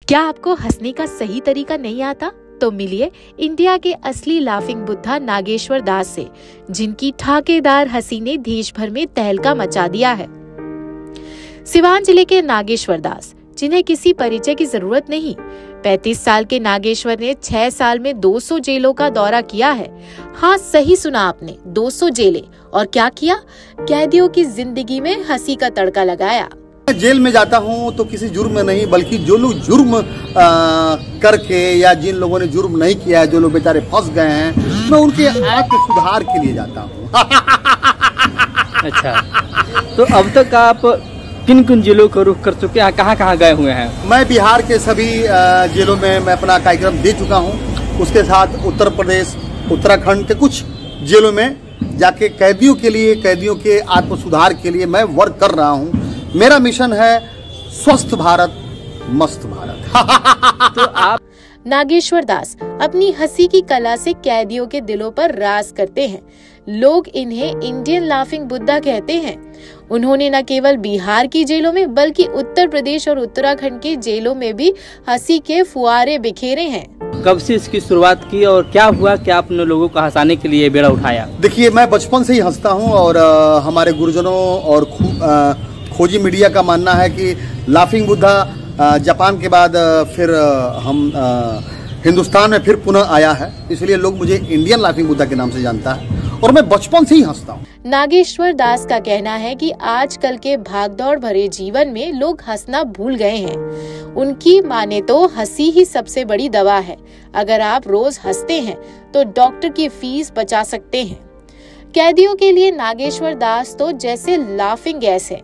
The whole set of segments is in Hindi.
क्या आपको हंसने का सही तरीका नहीं आता? तो मिलिए इंडिया के असली लाफिंग बुद्धा नागेश्वर दास से, जिनकी ठाकेदार हंसी ने देश भर में तहलका मचा दिया है। सिवान जिले के नागेश्वर दास, जिन्हें किसी परिचय की जरूरत नहीं, 35 साल के नागेश्वर ने 6 साल में 200 जेलों का दौरा किया है। हाँ, सही सुना आपने, 200 जेलें। और क्या किया? कैदियों की जिंदगी में हंसी का तड़का लगाया। जेल में जाता हूँ तो किसी जुर्म में नहीं, बल्कि जो लोग जुर्म करके या जिन लोगों ने जुर्म नहीं किया है, जो लोग बेचारे फंस गए हैं, मैं उनके आत्म सुधार के लिए जाता हूँ। अच्छा, तो अब तक आप किन किन जिलों को रुख कर चुके हैं, कहाँ कहाँ गए हुए हैं? मैं बिहार के सभी जिलों में मैं अपना कार्यक्रम दे चुका हूँ। उसके साथ उत्तर प्रदेश, उत्तराखंड के कुछ जिलों में जाके कैदियों के लिए, कैदियों के आत्म सुधार के लिए मैं वर्क कर रहा हूँ। मेरा मिशन है स्वस्थ भारत, मस्त भारत। तो आप नागेश्वर दास अपनी हंसी की कला से कैदियों के दिलों पर राज करते हैं। लोग इन्हें इंडियन लाफिंग बुद्धा कहते हैं। उन्होंने न केवल बिहार की जेलों में, बल्कि उत्तर प्रदेश और उत्तराखंड की जेलों में भी हंसी के फुहारे बिखेरे हैं। कब से इसकी शुरुआत की और क्या हुआ कि आपने लोगों को हंसाने के लिए बेड़ा उठाया? देखिए, मैं बचपन से ही हंसता हूँ और हमारे गुरुजनों और खोजी मीडिया का मानना है कि लाफिंग बुद्धा जापान के बाद फिर हम हिंदुस्तान में फिर पुनः आया है, इसलिए लोग मुझे इंडियन लाफिंग बुद्धा के नाम से जानता है और मैं बचपन से ही हंसता हूँ। नागेश्वर दास का कहना है कि आजकल के भागदौड़ भरे जीवन में लोग हंसना भूल गए हैं। उनकी माने तो हंसी ही सबसे बड़ी दवा है। अगर आप रोज हंसते हैं तो डॉक्टर की फीस बचा सकते हैं। कैदियों के लिए नागेश्वर दास तो जैसे लाफिंग गैस है।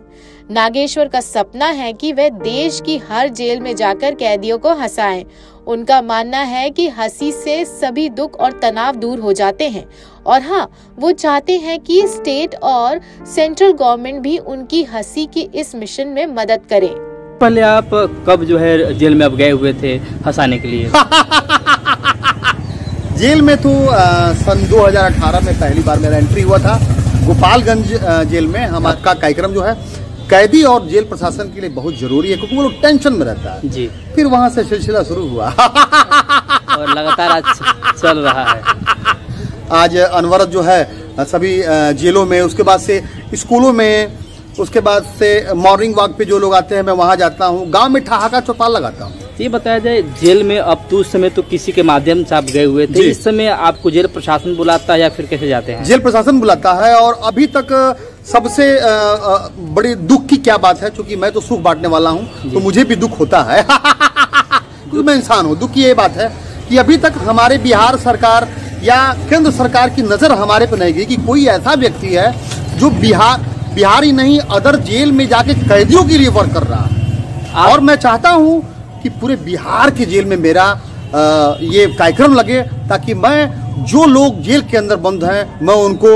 नागेश्वर का सपना है कि वह देश की हर जेल में जाकर कैदियों को हंसाएं। उनका मानना है कि हंसी से सभी दुख और तनाव दूर हो जाते हैं। और हाँ, वो चाहते हैं कि स्टेट और सेंट्रल गवर्नमेंट भी उनकी हंसी की इस मिशन में मदद करे। पहले आप कब जो जेल में अब गए हुए थे हंसाने के लिए? जेल में तो सन 2018 में पहली बार मेरा एंट्री हुआ था। गोपालगंज जेल में हमारा कार्यक्रम जो है कैदी और जेल प्रशासन के लिए बहुत जरूरी है, क्योंकि वो लोग टेंशन में रहता है जी। फिर वहाँ से सिलसिला शुरू हुआ और लगातार आज चल रहा है। आज अनवरत जो है सभी जेलों में, उसके बाद से स्कूलों में, उसके बाद से मॉर्निंग वॉक पे जो लोग आते हैं मैं वहाँ जाता हूँ। गांव में ठहाका चौपाल लगाता हूँ। ये बताया जाए, जेल में अब तो उस समय तो किसी के माध्यम से आप गए हुए थे, इस समय आपको जेल प्रशासन बुलाता है या फिर कैसे जाते हैं? जेल प्रशासन बुलाता है। और अभी तक सबसे बड़ी दुख की क्या बात है, क्योंकि मैं तो सुख बांटने वाला हूँ तो मुझे भी दुख होता है क्योंकि मैं इंसान हूँ। दुख की ये बात है कि अभी तक हमारे बिहार सरकार या केंद्र सरकार की नजर हमारे पे नहीं गई कि कोई ऐसा व्यक्ति है जो बिहार ही नहीं, अदर जेल में जाके कैदियों के लिए वर्क कर रहा है। और मैं चाहता हूँ कि पूरे बिहार के जेल में मेरा ये कार्यक्रम लगे, ताकि मैं जो लोग जेल के अंदर बंद हैं, मैं उनको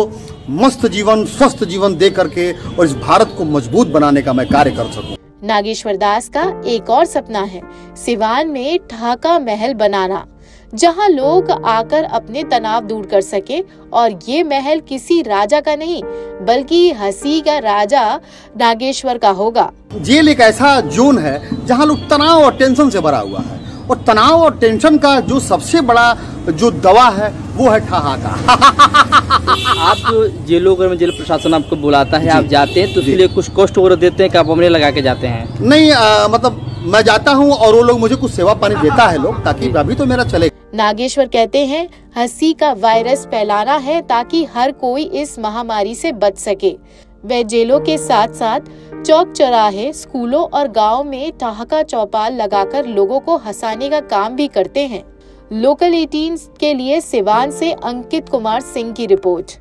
मस्त जीवन, स्वस्थ जीवन दे करके और इस भारत को मजबूत बनाने का मैं कार्य कर सकूं। नागेश्वर दास का एक और सपना है सिवान में ठहाका महल बनाना, जहां लोग आकर अपने तनाव दूर कर सके। और ये महल किसी राजा का नहीं, बल्कि हंसी का राजा नागेश्वर का होगा। जेल एक ऐसा जोन है जहां लोग तनाव और टेंशन से भरा हुआ है, और तनाव और टेंशन का जो सबसे बड़ा जो दवा है वो है ठहाका। आप जो जेलों में जेल प्रशासन आपको बुलाता है, आप जाते हैं तो उसके लिए कुछ कॉस्ट वगैरह देते हैं कि आप अपने लगा के जाते हैं? नहीं, मतलब मैं जाता हूँ और वो लोग मुझे कुछ सेवा पानी देता है लोग, ताकि अभी तो मेरा चले। नागेश्वर कहते हैं हंसी का वायरस फैलाना है ताकि हर कोई इस महामारी से बच सके। वे जेलों के साथ साथ चौक चौराहे, स्कूलों और गांव में ठहाका चौपाल लगाकर लोगों को हंसाने का काम भी करते हैं। लोकल 18 के लिए सिवान से अंकित कुमार सिंह की रिपोर्ट।